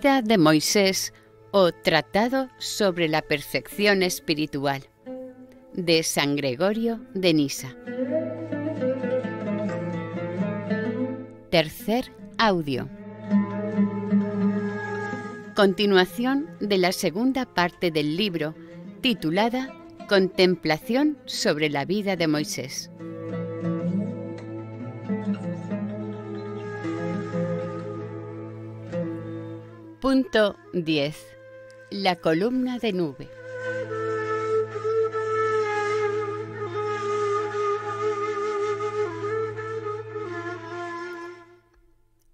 vida de Moisés o Tratado sobre la perfección espiritual, de San Gregorio de Nisa. Tercer audio. Continuación de la segunda parte del libro, titulada Contemplación sobre la vida de Moisés. Punto 10. La columna de nube.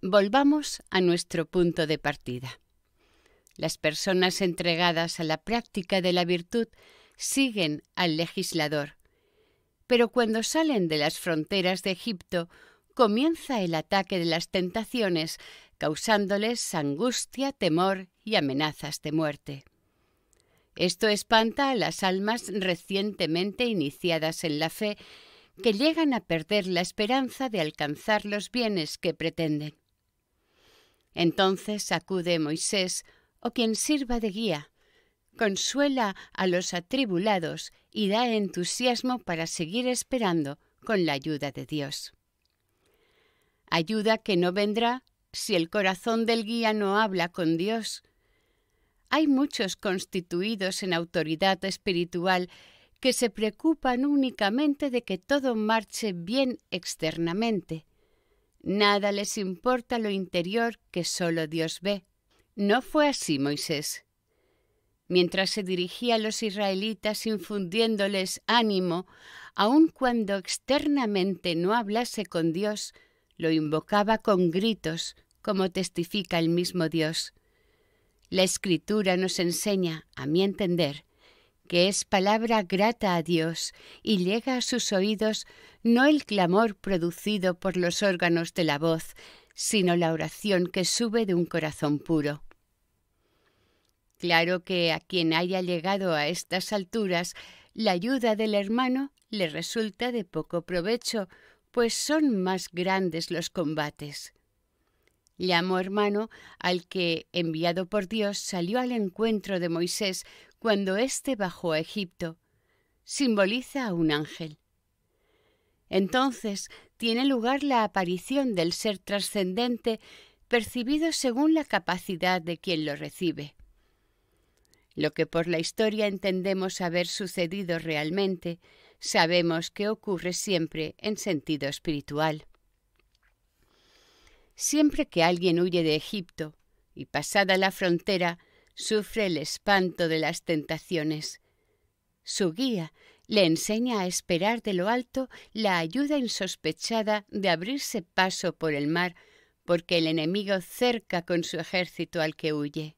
Volvamos a nuestro punto de partida. Las personas entregadas a la práctica de la virtud siguen al legislador, pero cuando salen de las fronteras de Egipto, comienza el ataque de las tentaciones, causándoles angustia, temor y amenazas de muerte. Esto espanta a las almas recientemente iniciadas en la fe, que llegan a perder la esperanza de alcanzar los bienes que pretenden. Entonces acude Moisés, o quien sirva de guía, consuela a los atribulados y da entusiasmo para seguir esperando con la ayuda de Dios. Ayuda que no vendrá si el corazón del guía no habla con Dios. Hay muchos constituidos en autoridad espiritual que se preocupan únicamente de que todo marche bien externamente. Nada les importa lo interior que solo Dios ve. No fue así Moisés. Mientras se dirigía a los israelitas infundiéndoles ánimo, aun cuando externamente no hablase con Dios, lo invocaba con gritos, como testifica el mismo Dios. La Escritura nos enseña, a mi entender, que es palabra grata a Dios y llega a sus oídos no el clamor producido por los órganos de la voz, sino la oración que sube de un corazón puro. Claro que a quien haya llegado a estas alturas, la ayuda del hermano le resulta de poco provecho, pues son más grandes los combates. Llamo hermano al que, enviado por Dios, salió al encuentro de Moisés cuando éste bajó a Egipto. Simboliza a un ángel. Entonces tiene lugar la aparición del ser trascendente, percibido según la capacidad de quien lo recibe. Lo que por la historia entendemos haber sucedido realmente, sabemos que ocurre siempre en sentido espiritual. Siempre que alguien huye de Egipto y pasada la frontera, sufre el espanto de las tentaciones. Su guía le enseña a esperar de lo alto la ayuda insospechada de abrirse paso por el mar, porque el enemigo cerca con su ejército al que huye.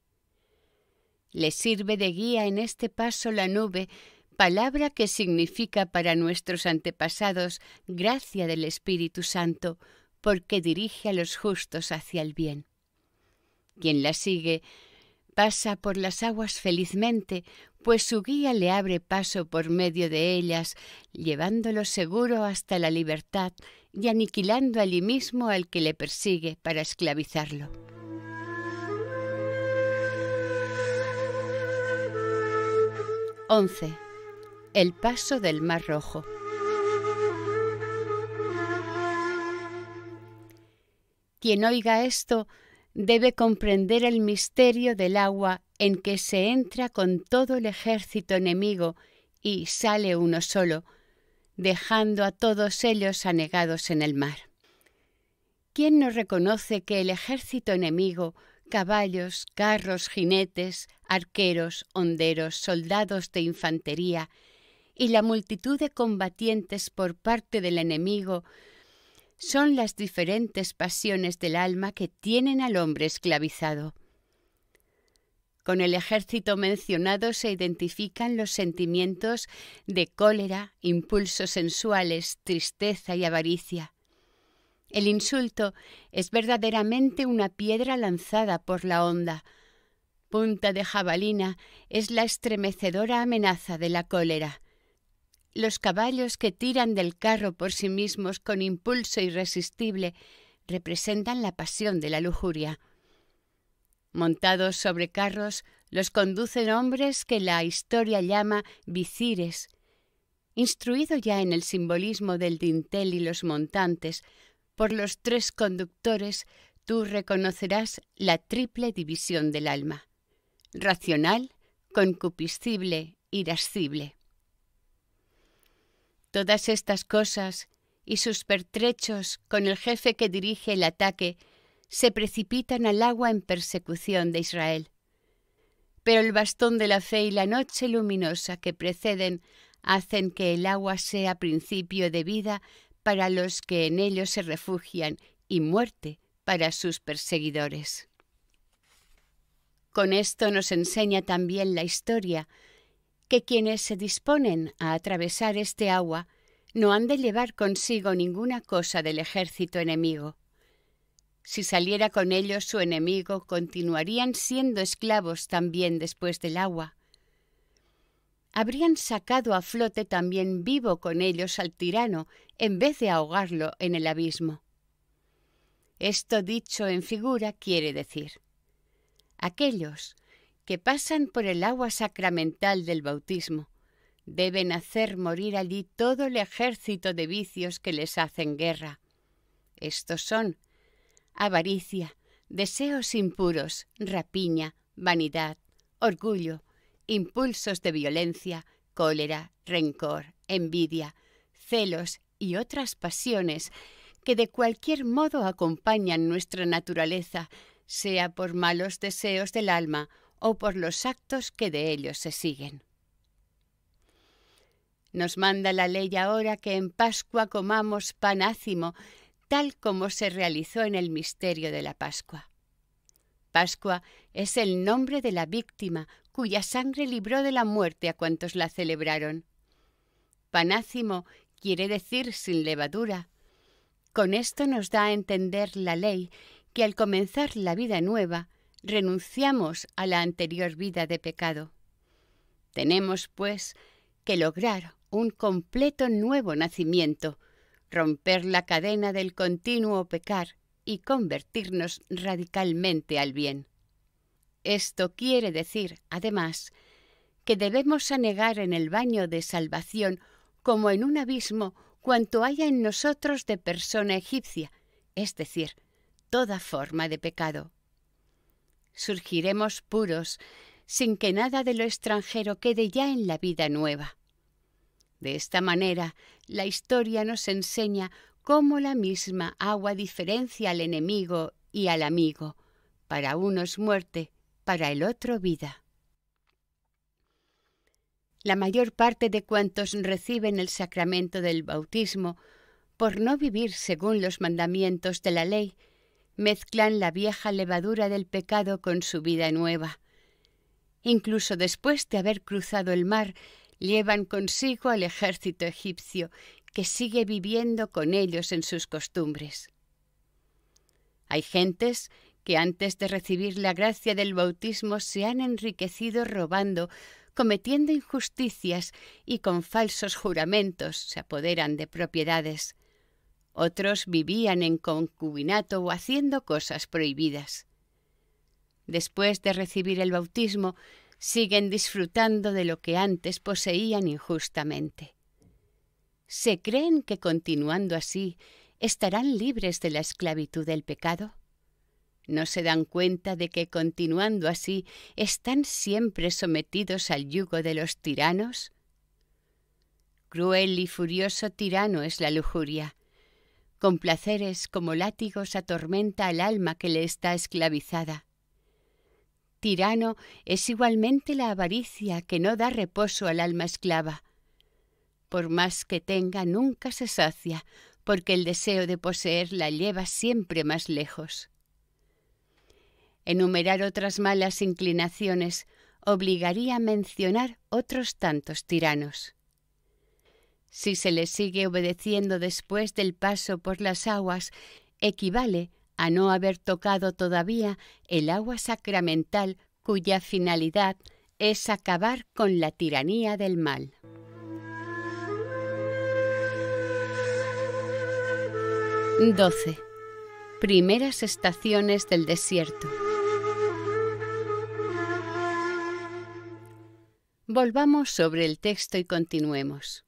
Le sirve de guía en este paso la nube, palabra que significa para nuestros antepasados gracia del Espíritu Santo, porque dirige a los justos hacia el bien. Quien la sigue pasa por las aguas felizmente, pues su guía le abre paso por medio de ellas, llevándolo seguro hasta la libertad y aniquilando allí mismo al que le persigue para esclavizarlo. El paso del Mar Rojo. Quien oiga esto debe comprender el misterio del agua en que se entra con todo el ejército enemigo y sale uno solo, dejando a todos ellos anegados en el mar. ¿Quién no reconoce que el ejército enemigo, caballos, carros, jinetes, arqueros, honderos, soldados de infantería y la multitud de combatientes por parte del enemigo son las diferentes pasiones del alma que tienen al hombre esclavizado? Con el ejército mencionado se identifican los sentimientos de cólera, impulsos sensuales, tristeza y avaricia. El insulto es verdaderamente una piedra lanzada por la onda. Punta de jabalina es la estremecedora amenaza de la cólera. Los caballos que tiran del carro por sí mismos con impulso irresistible representan la pasión de la lujuria. Montados sobre carros, los conducen hombres que la historia llama visires. Instruido ya en el simbolismo del dintel y los montantes, por los 3 conductores, tú reconocerás la triple división del alma: racional, concupiscible, irascible. Todas estas cosas y sus pertrechos con el jefe que dirige el ataque se precipitan al agua en persecución de Israel. Pero el bastón de la fe y la noche luminosa que preceden hacen que el agua sea principio de vida para los que en ellos se refugian y muerte para sus perseguidores. Con esto nos enseña también la historia que quienes se disponen a atravesar este agua no han de llevar consigo ninguna cosa del ejército enemigo. Si saliera con ellos su enemigo, continuarían siendo esclavos también después del agua. Habrían sacado a flote también vivo con ellos al tirano, en vez de ahogarlo en el abismo. Esto dicho en figura quiere decir: aquellos que pasan por el agua sacramental del bautismo deben hacer morir allí todo el ejército de vicios que les hacen guerra. Estos son avaricia, deseos impuros, rapiña, vanidad, orgullo, impulsos de violencia, cólera, rencor, envidia, celos y otras pasiones que de cualquier modo acompañan nuestra naturaleza, sea por malos deseos del alma o por los actos que de ellos se siguen. Nos manda la ley ahora que en Pascua comamos pan ácimo, tal como se realizó en el misterio de la Pascua. Pascua es el nombre de la víctima cuya sangre libró de la muerte a cuantos la celebraron. Pan ácimo quiere decir sin levadura. Con esto nos da a entender la ley que al comenzar la vida nueva renunciamos a la anterior vida de pecado. Tenemos, pues, que lograr un completo nuevo nacimiento, romper la cadena del continuo pecar y convertirnos radicalmente al bien. Esto quiere decir, además, que debemos anegar en el baño de salvación como en un abismo cuanto haya en nosotros de persona egipcia, es decir, toda forma de pecado. Surgiremos puros, sin que nada de lo extranjero quede ya en la vida nueva. De esta manera, la historia nos enseña cómo la misma agua diferencia al enemigo y al amigo. Para uno es muerte, para el otro vida. La mayor parte de cuantos reciben el sacramento del bautismo, por no vivir según los mandamientos de la ley, mezclan la vieja levadura del pecado con su vida nueva. Incluso después de haber cruzado el mar, llevan consigo al ejército egipcio, que sigue viviendo con ellos en sus costumbres. Hay gentes que antes de recibir la gracia del bautismo se han enriquecido robando, cometiendo injusticias y con falsos juramentos se apoderan de propiedades. Otros vivían en concubinato o haciendo cosas prohibidas. Después de recibir el bautismo, siguen disfrutando de lo que antes poseían injustamente. ¿Se creen que continuando así estarán libres de la esclavitud del pecado? ¿No se dan cuenta de que continuando así están siempre sometidos al yugo de los tiranos? Cruel y furioso tirano es la lujuria. Con placeres como látigos atormenta al alma que le está esclavizada. Tirano es igualmente la avaricia que no da reposo al alma esclava. Por más que tenga, nunca se sacia, porque el deseo de poseer la lleva siempre más lejos. Enumerar otras malas inclinaciones obligaría a mencionar otros tantos tiranos. Si se les sigue obedeciendo después del paso por las aguas, equivale a no haber tocado todavía el agua sacramental cuya finalidad es acabar con la tiranía del mal. (12) Primeras estaciones del desierto. Volvamos sobre el texto y continuemos.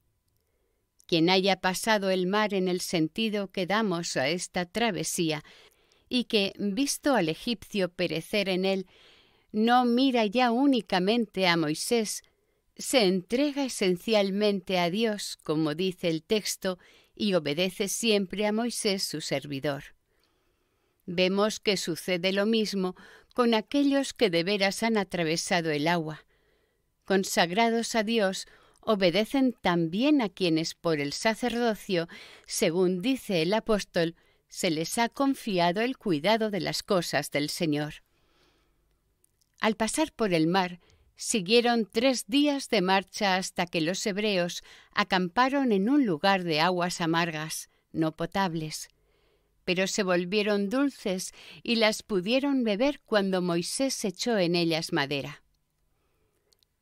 Quien haya pasado el mar en el sentido que damos a esta travesía y que, visto al egipcio perecer en él, no mira ya únicamente a Moisés, se entrega esencialmente a Dios, como dice el texto, y obedece siempre a Moisés su servidor. Vemos que sucede lo mismo con aquellos que de veras han atravesado el agua. Consagrados a Dios, obedecen también a quienes por el sacerdocio, según dice el apóstol, se les ha confiado el cuidado de las cosas del Señor. Al pasar por el mar, siguieron 3 días de marcha hasta que los hebreos acamparon en un lugar de aguas amargas, no potables, pero se volvieron dulces y las pudieron beber cuando Moisés echó en ellas madera.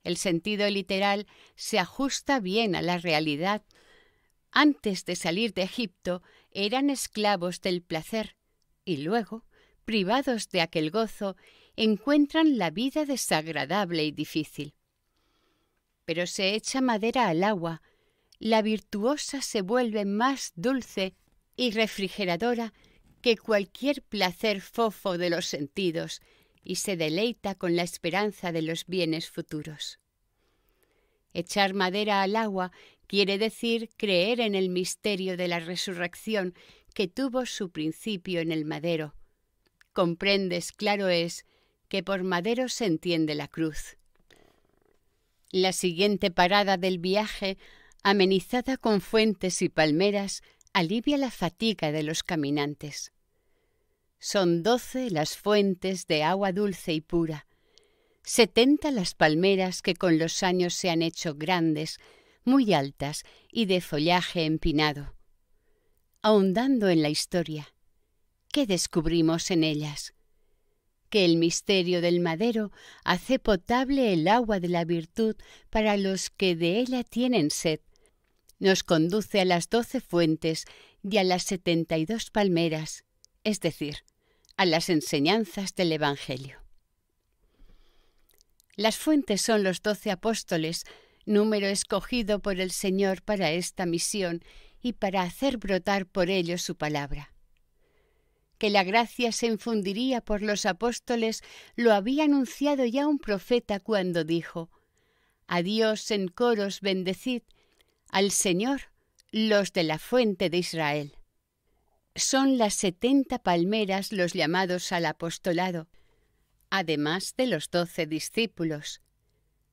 El sentido literal se ajusta bien a la realidad. Antes de salir de Egipto eran esclavos del placer y luego, privados de aquel gozo, encuentran la vida desagradable y difícil. Pero se echa madera al agua, la virtuosa se vuelve más dulce y refrigeradora que cualquier placer fofo de los sentidos y se deleita con la esperanza de los bienes futuros. Echar madera al agua quiere decir creer en el misterio de la resurrección que tuvo su principio en el madero. Comprendes, claro es, que por madero se entiende la cruz. La siguiente parada del viaje, amenizada con fuentes y palmeras, alivia la fatiga de los caminantes. Son 12 las fuentes de agua dulce y pura, 70 las palmeras que con los años se han hecho grandes, muy altas y de follaje empinado. Ahondando en la historia, ¿qué descubrimos en ellas? Que el misterio del madero hace potable el agua de la virtud para los que de ella tienen sed. Nos conduce a las 12 fuentes y a las 72 palmeras, es decir, a las enseñanzas del Evangelio. Las fuentes son los 12 apóstoles, número escogido por el Señor para esta misión y para hacer brotar por ellos su palabra. Que la gracia se infundiría por los apóstoles lo había anunciado ya un profeta cuando dijo: «A Dios en coros bendecid, al Señor, los de la fuente de Israel». Son las 70 palmeras los llamados al apostolado, además de los 12 discípulos,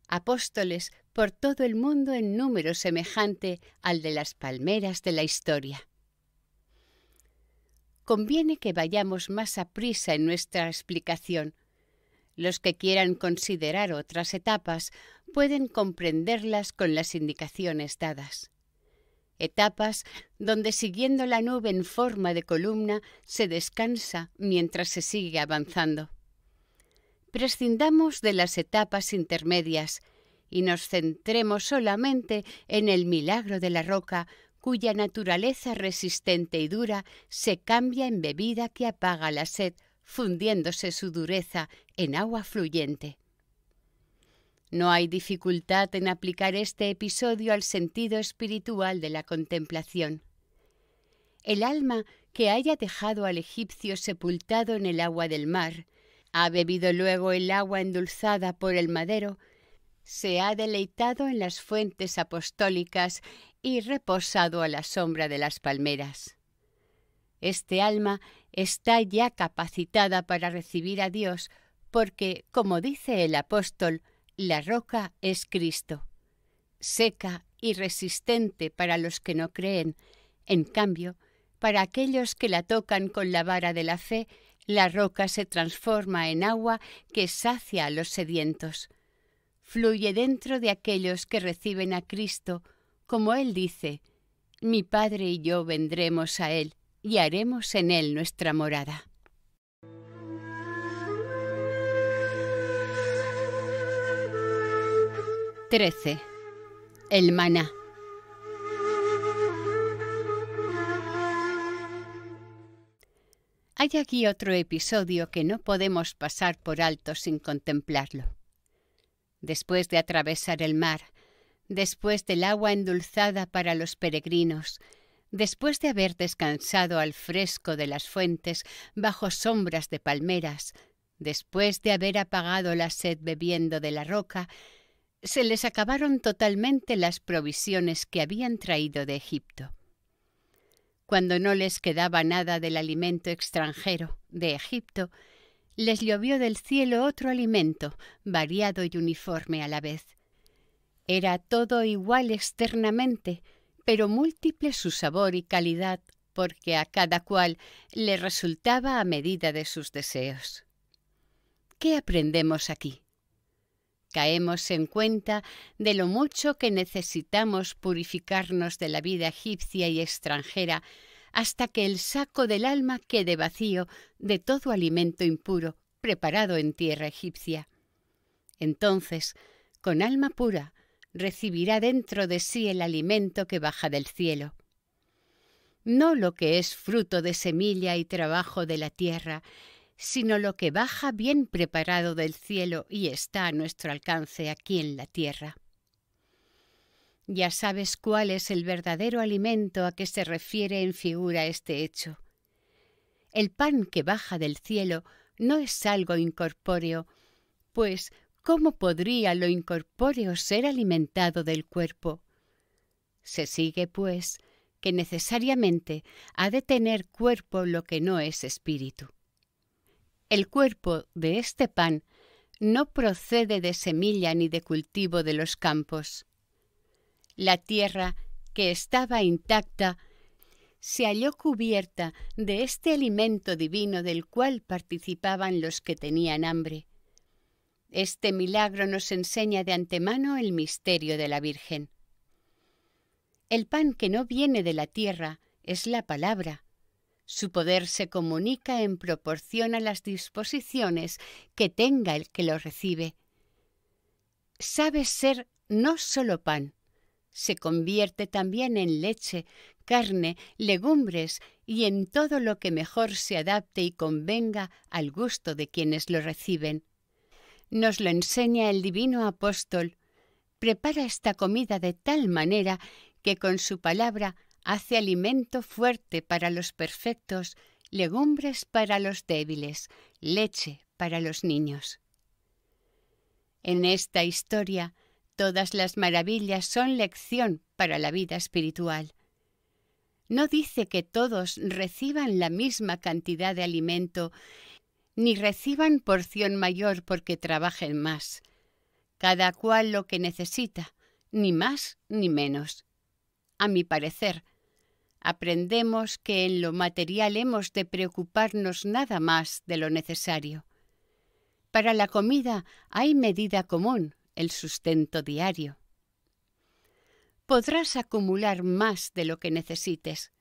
apóstoles por todo el mundo en número semejante al de las palmeras de la historia. Conviene que vayamos más aprisa en nuestra explicación. Los que quieran considerar otras etapas pueden comprenderlas con las indicaciones dadas. Etapas donde siguiendo la nube en forma de columna se descansa mientras se sigue avanzando. Prescindamos de las etapas intermedias y nos centremos solamente en el milagro de la roca, cuya naturaleza resistente y dura se cambia en bebida que apaga la sed, fundiéndose su dureza en agua fluyente. No hay dificultad en aplicar este episodio al sentido espiritual de la contemplación. El alma que haya dejado al egipcio sepultado en el agua del mar, ha bebido luego el agua endulzada por el madero, se ha deleitado en las fuentes apostólicas y reposado a la sombra de las palmeras. Este alma está ya capacitada para recibir a Dios porque, como dice el apóstol, la roca es Cristo, seca y resistente para los que no creen. En cambio, para aquellos que la tocan con la vara de la fe, la roca se transforma en agua que sacia a los sedientos. Fluye dentro de aquellos que reciben a Cristo, como Él dice: «Mi Padre y yo vendremos a Él y haremos en Él nuestra morada». XIII. El maná. Hay aquí otro episodio que no podemos pasar por alto sin contemplarlo. Después de atravesar el mar, después del agua endulzada para los peregrinos, después de haber descansado al fresco de las fuentes bajo sombras de palmeras, después de haber apagado la sed bebiendo de la roca, se les acabaron totalmente las provisiones que habían traído de Egipto. Cuando no les quedaba nada del alimento extranjero de Egipto, les llovió del cielo otro alimento, variado y uniforme a la vez. Era todo igual externamente, pero múltiple su sabor y calidad, porque a cada cual le resultaba a medida de sus deseos. ¿Qué aprendemos aquí? Caemos en cuenta de lo mucho que necesitamos purificarnos de la vida egipcia y extranjera hasta que el saco del alma quede vacío de todo alimento impuro preparado en tierra egipcia. Entonces, con alma pura, recibirá dentro de sí el alimento que baja del cielo. No lo que es fruto de semilla y trabajo de la tierra, sino lo que baja bien preparado del cielo y está a nuestro alcance aquí en la tierra. Ya sabes cuál es el verdadero alimento a que se refiere en figura este hecho. El pan que baja del cielo no es algo incorpóreo, pues ¿cómo podría lo incorpóreo ser alimentado del cuerpo? Se sigue, pues, que necesariamente ha de tener cuerpo lo que no es espíritu. El cuerpo de este pan no procede de semilla ni de cultivo de los campos. La tierra, que estaba intacta, se halló cubierta de este alimento divino del cual participaban los que tenían hambre. Este milagro nos enseña de antemano el misterio de la Virgen. El pan que no viene de la tierra es la palabra. Su poder se comunica en proporción a las disposiciones que tenga el que lo recibe. Sabe ser no solo pan, se convierte también en leche, carne, legumbres y en todo lo que mejor se adapte y convenga al gusto de quienes lo reciben. Nos lo enseña el divino apóstol. Prepara esta comida de tal manera que con su palabra hace alimento fuerte para los perfectos, legumbres para los débiles, leche para los niños. En esta historia, todas las maravillas son lección para la vida espiritual. No dice que todos reciban la misma cantidad de alimento, ni reciban porción mayor porque trabajen más. Cada cual lo que necesita, ni más ni menos. A mi parecer, aprendemos que en lo material hemos de preocuparnos nada más de lo necesario. Para la comida hay medida común, el sustento diario. Podrás acumular más de lo que necesites,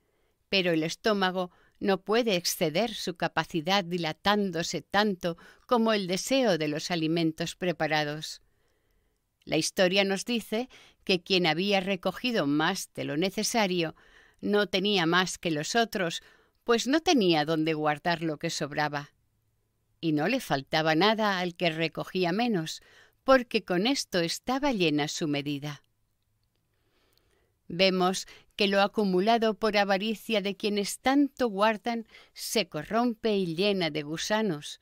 pero el estómago no puede exceder su capacidad dilatándose tanto como el deseo de los alimentos preparados. La historia nos dice que quien había recogido más de lo necesario no tenía más que los otros, pues no tenía dónde guardar lo que sobraba. Y no le faltaba nada al que recogía menos, porque con esto estaba llena su medida. Vemos que lo acumulado por avaricia de quienes tanto guardan se corrompe y llena de gusanos.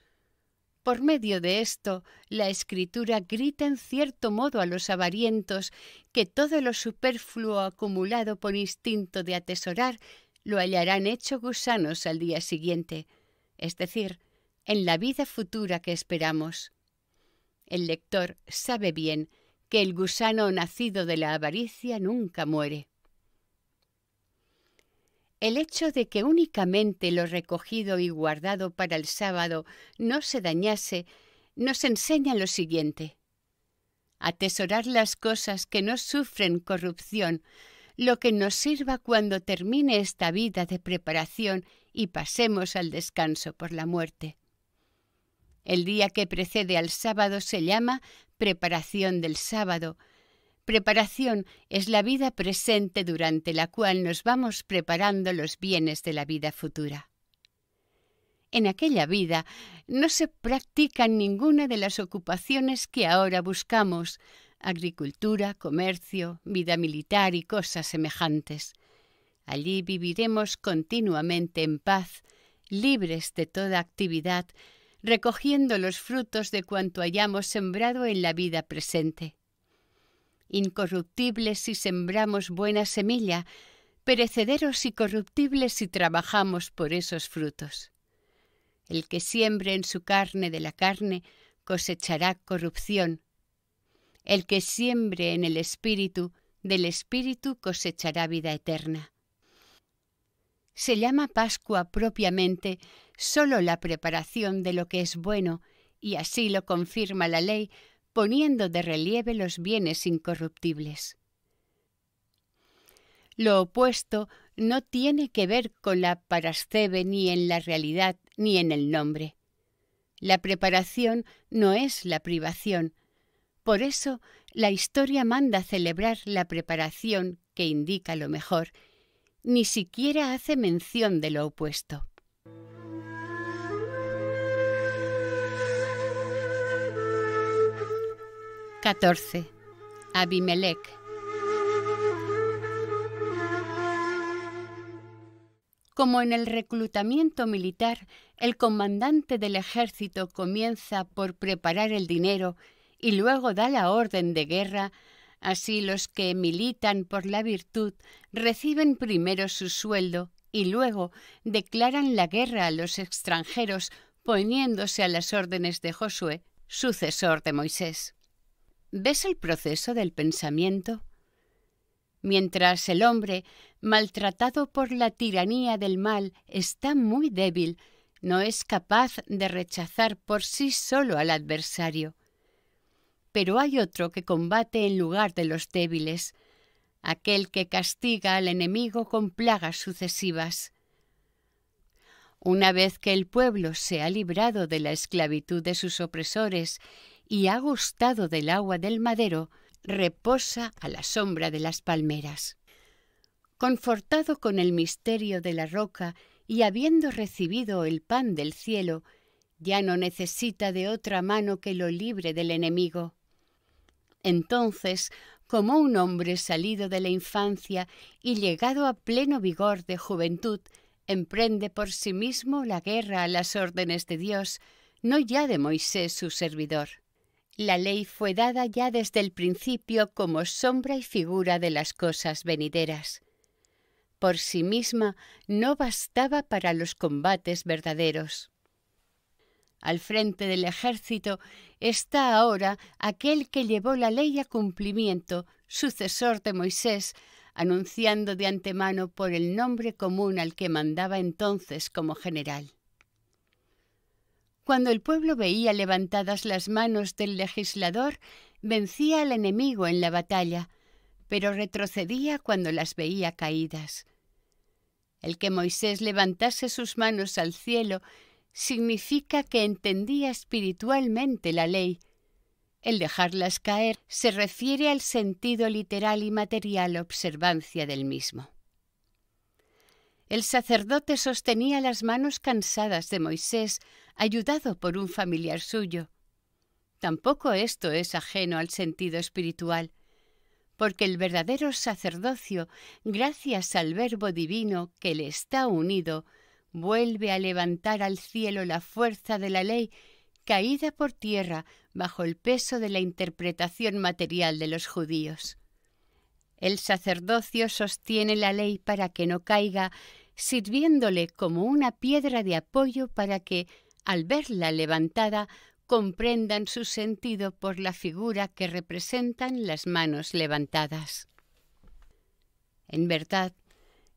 Por medio de esto, la Escritura grita en cierto modo a los avarientos que todo lo superfluo acumulado por instinto de atesorar lo hallarán hecho gusanos al día siguiente, es decir, en la vida futura que esperamos. El lector sabe bien que el gusano nacido de la avaricia nunca muere. El hecho de que únicamente lo recogido y guardado para el sábado no se dañase nos enseña lo siguiente: atesorar las cosas que no sufren corrupción, lo que nos sirva cuando termine esta vida de preparación y pasemos al descanso por la muerte. El día que precede al sábado se llama preparación del sábado. Preparación es la vida presente durante la cual nos vamos preparando los bienes de la vida futura. En aquella vida no se practican ninguna de las ocupaciones que ahora buscamos: agricultura, comercio, vida militar y cosas semejantes. Allí viviremos continuamente en paz, libres de toda actividad, recogiendo los frutos de cuanto hayamos sembrado en la vida presente. Incorruptibles si sembramos buena semilla, perecederos y corruptibles si trabajamos por esos frutos. El que siembre en su carne de la carne cosechará corrupción. El que siembre en el Espíritu, del Espíritu cosechará vida eterna. Se llama Pascua propiamente solo la preparación de lo que es bueno, y así lo confirma la ley, poniendo de relieve los bienes incorruptibles. Lo opuesto no tiene que ver con la parascebe ni en la realidad ni en el nombre. La preparación no es la privación. Por eso la historia manda celebrar la preparación que indica lo mejor. Ni siquiera hace mención de lo opuesto. XIV. Abimelech. Como en el reclutamiento militar, el comandante del ejército comienza por preparar el dinero y luego da la orden de guerra, así los que militan por la virtud reciben primero su sueldo y luego declaran la guerra a los extranjeros, poniéndose a las órdenes de Josué, sucesor de Moisés. ¿Ves el proceso del pensamiento? Mientras el hombre, maltratado por la tiranía del mal, está muy débil, no es capaz de rechazar por sí solo al adversario. Pero hay otro que combate en lugar de los débiles, aquel que castiga al enemigo con plagas sucesivas. Una vez que el pueblo se ha librado de la esclavitud de sus opresores y ha gustado del agua del madero, reposa a la sombra de las palmeras. Confortado con el misterio de la roca y habiendo recibido el pan del cielo, ya no necesita de otra mano que lo libre del enemigo. Entonces, como un hombre salido de la infancia y llegado a pleno vigor de juventud, emprende por sí mismo la guerra a las órdenes de Dios, no ya de Moisés su servidor. La ley fue dada ya desde el principio como sombra y figura de las cosas venideras. Por sí misma no bastaba para los combates verdaderos. Al frente del ejército está ahora aquel que llevó la ley a cumplimiento, sucesor de Moisés, anunciando de antemano por el nombre común al que mandaba entonces como general. Cuando el pueblo veía levantadas las manos del legislador, vencía al enemigo en la batalla, pero retrocedía cuando las veía caídas. El que Moisés levantase sus manos al cielo significa que entendía espiritualmente la ley. El dejarlas caer se refiere al sentido literal y material observancia del mismo. El sacerdote sostenía las manos cansadas de Moisés, ayudado por un familiar suyo. Tampoco esto es ajeno al sentido espiritual, porque el verdadero sacerdocio, gracias al Verbo divino que le está unido, vuelve a levantar al cielo la fuerza de la ley, caída por tierra bajo el peso de la interpretación material de los judíos. El sacerdocio sostiene la ley para que no caiga, sirviéndole como una piedra de apoyo para que, al verla levantada, comprendan su sentido por la figura que representan las manos levantadas. En verdad,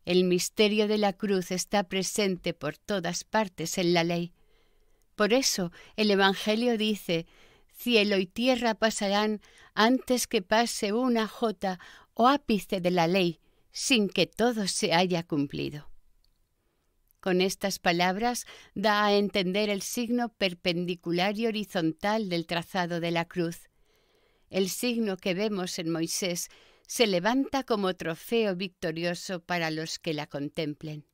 el misterio de la cruz está presente por todas partes en la ley. Por eso el Evangelio dice: cielo y tierra pasarán antes que pase una jota o ápice de la ley, sin que todo se haya cumplido. Con estas palabras da a entender el signo perpendicular y horizontal del trazado de la cruz. El signo que vemos en Moisés se levanta como trofeo victorioso para los que la contemplen.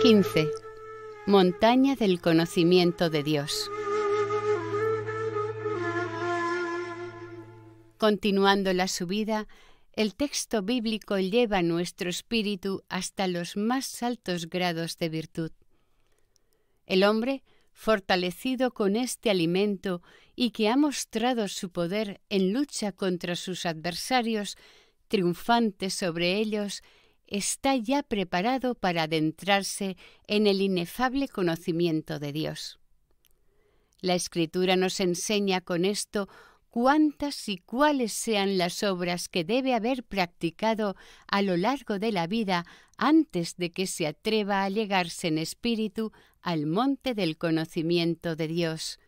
15. Montaña del conocimiento de Dios. Continuando la subida, el texto bíblico lleva nuestro espíritu hasta los más altos grados de virtud. El hombre, fortalecido con este alimento y que ha mostrado su poder en lucha contra sus adversarios, triunfante sobre ellos, está ya preparado para adentrarse en el inefable conocimiento de Dios. La Escritura nos enseña con esto cuántas y cuáles sean las obras que debe haber practicado a lo largo de la vida antes de que se atreva a llegarse en espíritu al monte del conocimiento de Dios,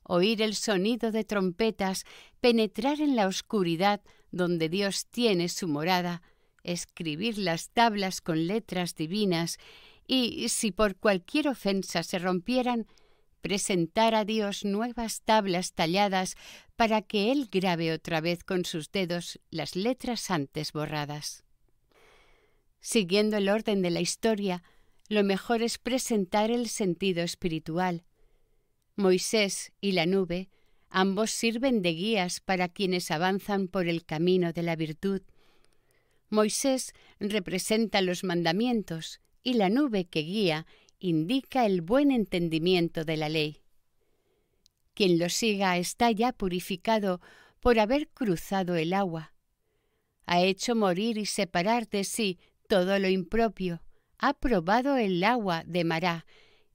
oír el sonido de trompetas, penetrar en la oscuridad donde Dios tiene su morada, escribir las tablas con letras divinas y, si por cualquier ofensa se rompieran, presentar a Dios nuevas tablas talladas para que Él grabe otra vez con sus dedos las letras antes borradas. Siguiendo el orden de la historia, lo mejor es presentar el sentido espiritual. Moisés y la nube, ambos sirven de guías para quienes avanzan por el camino de la virtud. Moisés representa los mandamientos y la nube que guía indica el buen entendimiento de la ley. Quien lo siga está ya purificado por haber cruzado el agua. Ha hecho morir y separar de sí todo lo impropio. Ha probado el agua de Mará,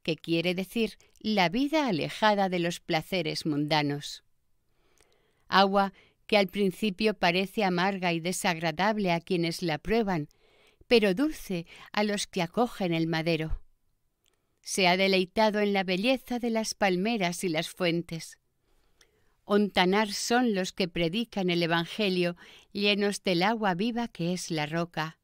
que quiere decir la vida alejada de los placeres mundanos. Agua que al principio parece amarga y desagradable a quienes la prueban, pero dulce a los que acogen el madero. Se ha deleitado en la belleza de las palmeras y las fuentes. Ontanar son los que predican el Evangelio, llenos del agua viva que es la roca.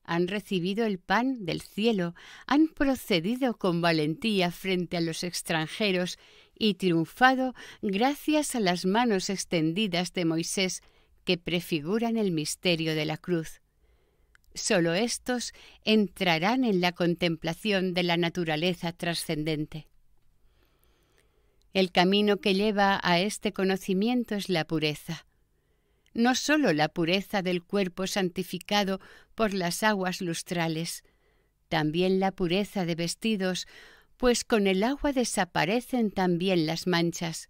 Han recibido el pan del cielo, han procedido con valentía frente a los extranjeros y triunfado gracias a las manos extendidas de Moisés que prefiguran el misterio de la cruz. Solo éstos entrarán en la contemplación de la naturaleza trascendente. El camino que lleva a este conocimiento es la pureza. No sólo la pureza del cuerpo santificado por las aguas lustrales, también la pureza de vestidos, pues con el agua desaparecen también las manchas.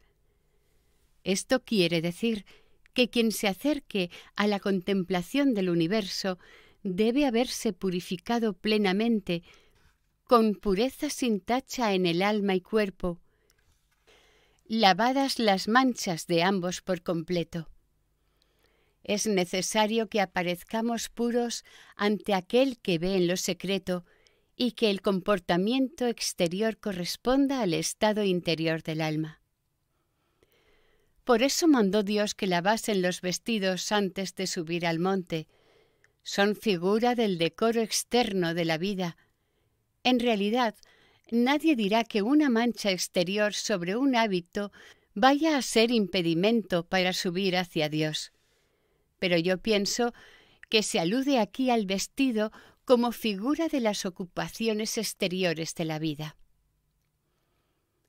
Esto quiere decir que quien se acerque a la contemplación del universo debe haberse purificado plenamente, con pureza sin tacha en el alma y cuerpo, lavadas las manchas de ambos por completo. Es necesario que aparezcamos puros ante aquel que ve en lo secreto y que el comportamiento exterior corresponda al estado interior del alma. Por eso mandó Dios que lavasen los vestidos antes de subir al monte. Son figura del decoro externo de la vida. En realidad, nadie dirá que una mancha exterior sobre un hábito vaya a ser impedimento para subir hacia Dios. Pero yo pienso que se alude aquí al vestido como figura de las ocupaciones exteriores de la vida.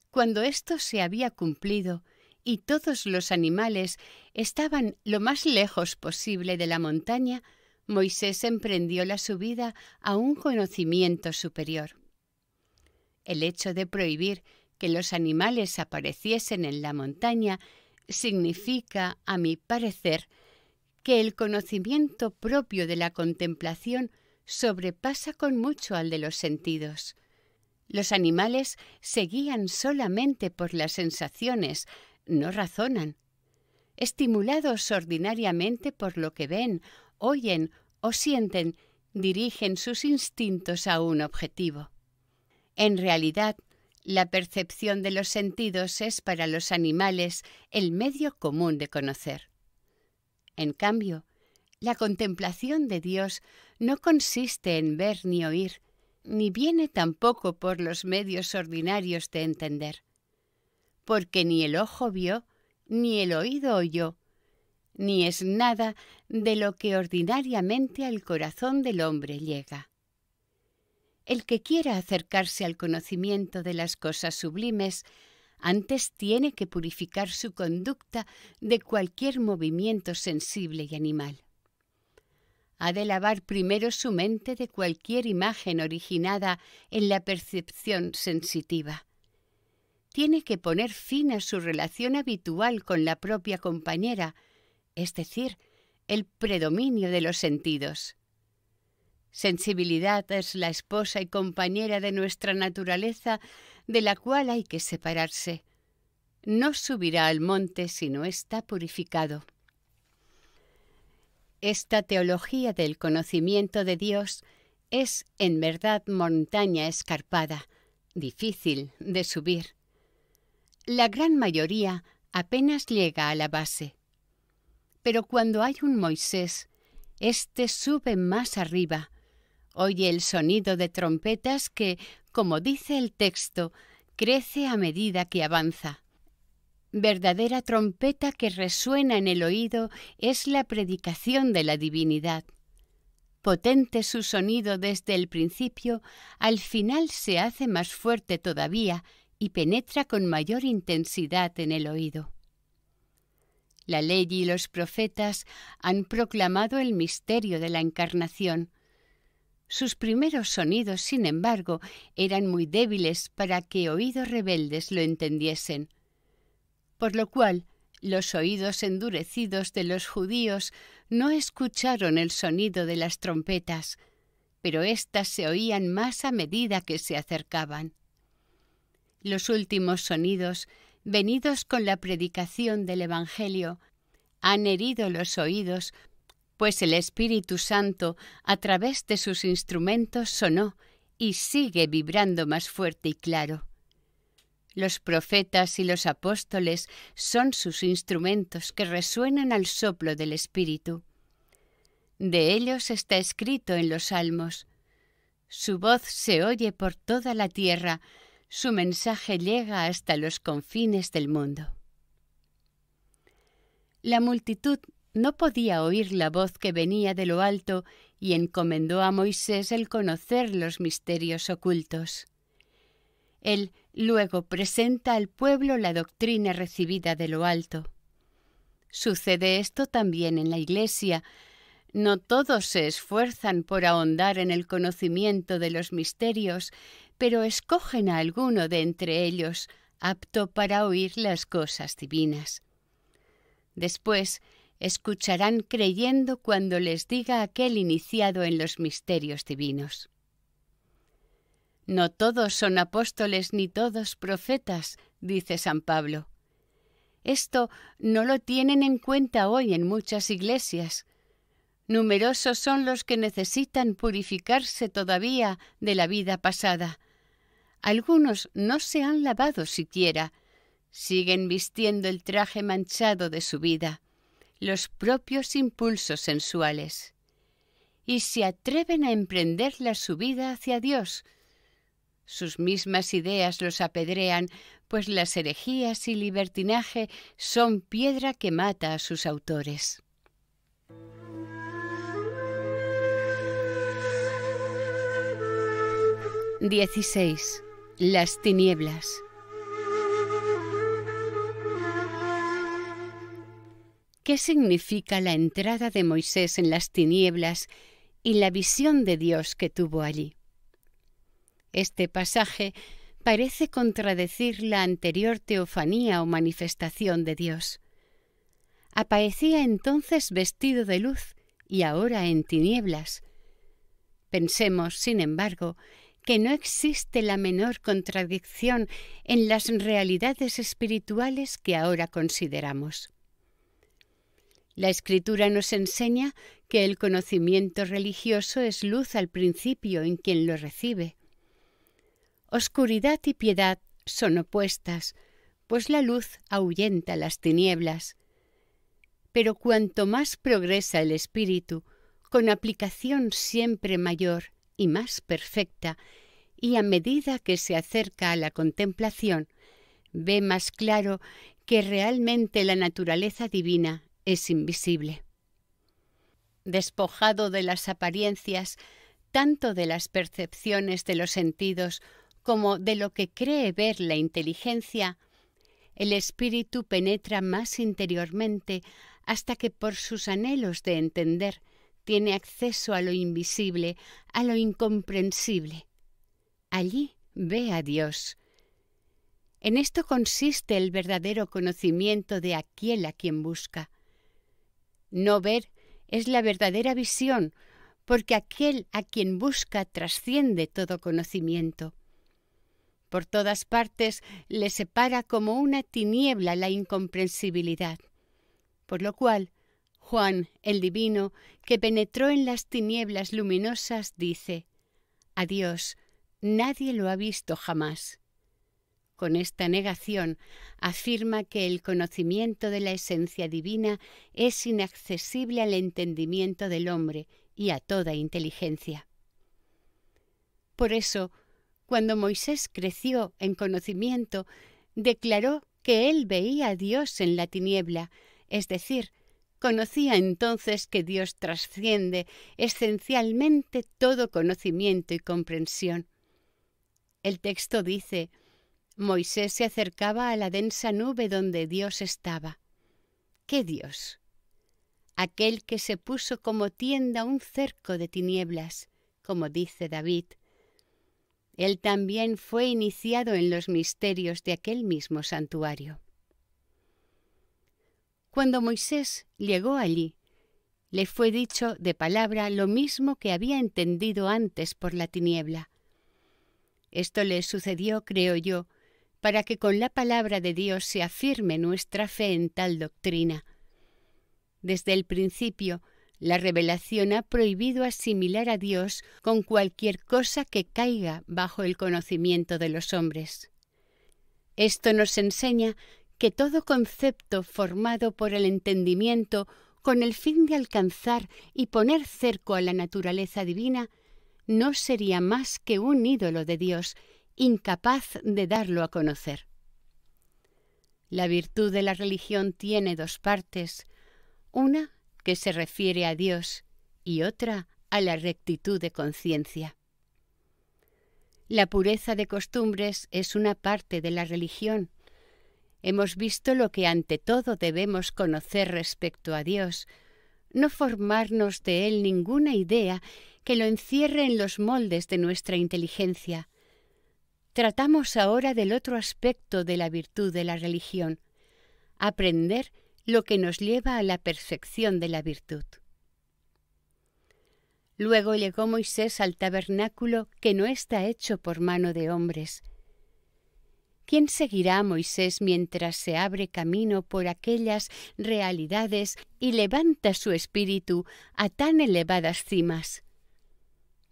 Cuando esto se había cumplido y todos los animales estaban lo más lejos posible de la montaña, Moisés emprendió la subida a un conocimiento superior. El hecho de prohibir que los animales apareciesen en la montaña significa, a mi parecer, que el conocimiento propio de la contemplación sobrepasa con mucho al de los sentidos. Los animales se guían solamente por las sensaciones, no razonan. Estimulados ordinariamente por lo que ven, oyen o sienten, dirigen sus instintos a un objetivo. En realidad, la percepción de los sentidos es para los animales el medio común de conocer. En cambio, la contemplación de Dios no consiste en ver ni oír, ni viene tampoco por los medios ordinarios de entender. Porque ni el ojo vio, ni el oído oyó, ni es nada de lo que ordinariamente al corazón del hombre llega. El que quiera acercarse al conocimiento de las cosas sublimes, antes tiene que purificar su conducta de cualquier movimiento sensible y animal. Ha de lavar primero su mente de cualquier imagen originada en la percepción sensitiva. Tiene que poner fin a su relación habitual con la propia compañera, es decir, el predominio de los sentidos. Sensibilidad es la esposa y compañera de nuestra naturaleza, de la cual hay que separarse. No subirá al monte si no está purificado. Esta teología del conocimiento de Dios es en verdad montaña escarpada, difícil de subir. La gran mayoría apenas llega a la base. Pero cuando hay un Moisés, éste sube más arriba. Oye el sonido de trompetas que, como dice el texto, crece a medida que avanza. Verdadera trompeta que resuena en el oído es la predicación de la divinidad. Potente su sonido desde el principio, al final se hace más fuerte todavía y penetra con mayor intensidad en el oído. La ley y los profetas han proclamado el misterio de la encarnación. Sus primeros sonidos, sin embargo, eran muy débiles para que oídos rebeldes lo entendiesen, por lo cual los oídos endurecidos de los judíos no escucharon el sonido de las trompetas, pero éstas se oían más a medida que se acercaban. Los últimos sonidos, venidos con la predicación del Evangelio, han herido los oídos, pues el Espíritu Santo, a través de sus instrumentos, sonó y sigue vibrando más fuerte y claro. Los profetas y los apóstoles son sus instrumentos que resuenan al soplo del Espíritu. De ellos está escrito en los Salmos: su voz se oye por toda la tierra, su mensaje llega hasta los confines del mundo. La multitud no podía oír la voz que venía de lo alto y encomendó a Moisés el conocer los misterios ocultos. Él luego presenta al pueblo la doctrina recibida de lo alto. Sucede esto también en la Iglesia. No todos se esfuerzan por ahondar en el conocimiento de los misterios, pero escogen a alguno de entre ellos, apto para oír las cosas divinas. Después, escucharán creyendo cuando les diga aquel iniciado en los misterios divinos. No todos son apóstoles ni todos profetas, dice San Pablo. Esto no lo tienen en cuenta hoy en muchas iglesias. Numerosos son los que necesitan purificarse todavía de la vida pasada. Algunos no se han lavado siquiera, siguen vistiendo el traje manchado de su vida, los propios impulsos sensuales, y se atreven a emprender la subida hacia Dios. Sus mismas ideas los apedrean, pues las herejías y libertinaje son piedra que mata a sus autores. XVI. Las tinieblas. ¿Qué significa la entrada de Moisés en las tinieblas y la visión de Dios que tuvo allí? Este pasaje parece contradecir la anterior teofanía o manifestación de Dios. Aparecía entonces vestido de luz y ahora en tinieblas. Pensemos, sin embargo, que no existe la menor contradicción en las realidades espirituales que ahora consideramos. La Escritura nos enseña que el conocimiento religioso es luz al principio en quien lo recibe. Oscuridad y piedad son opuestas, pues la luz ahuyenta las tinieblas. Pero cuanto más progresa el espíritu, con aplicación siempre mayor y más perfecta, y a medida que se acerca a la contemplación, ve más claro que realmente la naturaleza divina es invisible. Despojado de las apariencias, tanto de las percepciones de los sentidos como de lo que cree ver la inteligencia, el espíritu penetra más interiormente hasta que por sus anhelos de entender tiene acceso a lo invisible, a lo incomprensible. Allí ve a Dios. En esto consiste el verdadero conocimiento de aquel a quien busca. No ver es la verdadera visión, porque aquel a quien busca trasciende todo conocimiento. Por todas partes le separa como una tiniebla la incomprensibilidad, por lo cual Juan el Divino, que penetró en las tinieblas luminosas, dice: «A Dios nadie lo ha visto jamás». Con esta negación afirma que el conocimiento de la esencia divina es inaccesible al entendimiento del hombre y a toda inteligencia. Por eso, cuando Moisés creció en conocimiento, declaró que él veía a Dios en la tiniebla, es decir, conocía entonces que Dios trasciende esencialmente todo conocimiento y comprensión. El texto dice: Moisés se acercaba a la densa nube donde Dios estaba. ¿Qué Dios? Aquel que se puso como tienda un cerco de tinieblas, como dice David. Él también fue iniciado en los misterios de aquel mismo santuario. Cuando Moisés llegó allí, le fue dicho de palabra lo mismo que había entendido antes por la tiniebla. Esto le sucedió, creo yo, para que con la palabra de Dios se afirme nuestra fe en tal doctrina. Desde el principio, la revelación ha prohibido asimilar a Dios con cualquier cosa que caiga bajo el conocimiento de los hombres. Esto nos enseña que todo concepto formado por el entendimiento con el fin de alcanzar y poner cerco a la naturaleza divina no sería más que un ídolo de Dios, incapaz de darlo a conocer. La virtud de la religión tiene dos partes, una que se refiere a Dios y otra a la rectitud de conciencia. La pureza de costumbres es una parte de la religión. Hemos visto lo que ante todo debemos conocer respecto a Dios, no formarnos de Él ninguna idea que lo encierre en los moldes de nuestra inteligencia. Tratamos ahora del otro aspecto de la virtud de la religión, aprender lo que nos lleva a la perfección de la virtud. Luego llegó Moisés al tabernáculo que no está hecho por mano de hombres. ¿Quién seguirá a Moisés mientras se abre camino por aquellas realidades y levanta su espíritu a tan elevadas cimas?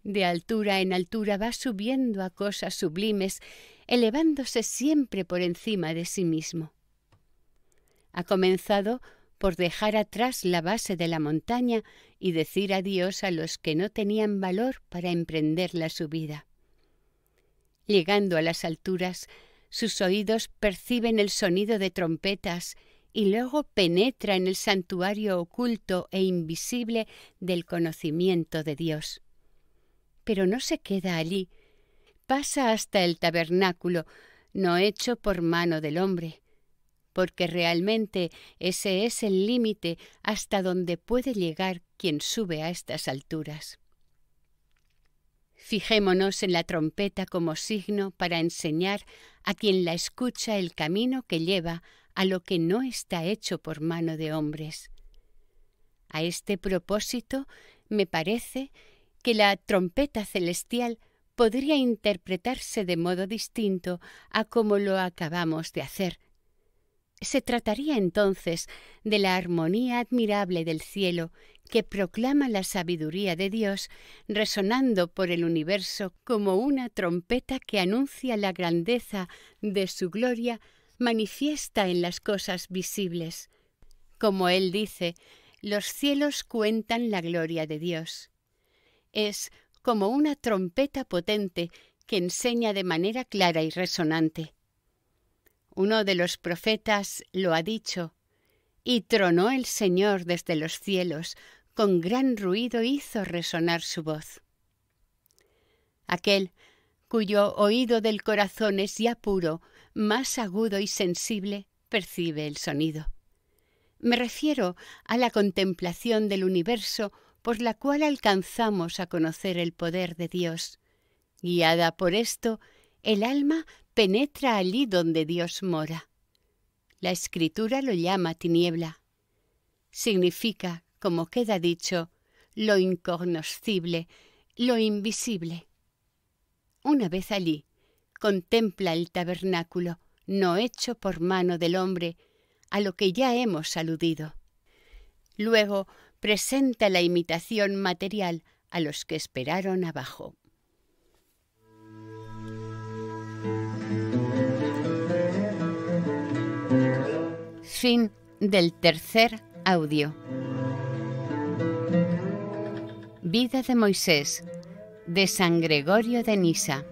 De altura en altura va subiendo a cosas sublimes, elevándose siempre por encima de sí mismo. Ha comenzado por dejar atrás la base de la montaña y decir adiós a los que no tenían valor para emprender la subida. Llegando a las alturas, sus oídos perciben el sonido de trompetas y luego penetra en el santuario oculto e invisible del conocimiento de Dios. Pero no se queda allí, pasa hasta el tabernáculo, no hecho por mano del hombre, porque realmente ese es el límite hasta donde puede llegar quien sube a estas alturas. Fijémonos en la trompeta como signo para enseñar a quien la escucha el camino que lleva a lo que no está hecho por mano de hombres. A este propósito, me parece que la trompeta celestial podría interpretarse de modo distinto a como lo acabamos de hacer. Se trataría entonces de la armonía admirable del cielo que proclama la sabiduría de Dios, resonando por el universo como una trompeta que anuncia la grandeza de su gloria manifiesta en las cosas visibles. Como él dice, los cielos cuentan la gloria de Dios. Es como una trompeta potente que enseña de manera clara y resonante. Uno de los profetas lo ha dicho: «Y tronó el Señor desde los cielos, con gran ruido hizo resonar su voz». aquel cuyo oído del corazón es ya puro, más agudo y sensible, percibe el sonido. Me refiero a la contemplación del universo por la cual alcanzamos a conocer el poder de Dios. Guiada por esto, el alma penetra allí donde Dios mora. La Escritura lo llama tiniebla. Significa, como queda dicho, lo incognoscible, lo invisible. Una vez allí, contempla el tabernáculo, no hecho por mano del hombre, a lo que ya hemos aludido. Luego presenta la imitación material a los que esperaron abajo. Fin del tercer audio. Vida de Moisés, de San Gregorio de Nisa.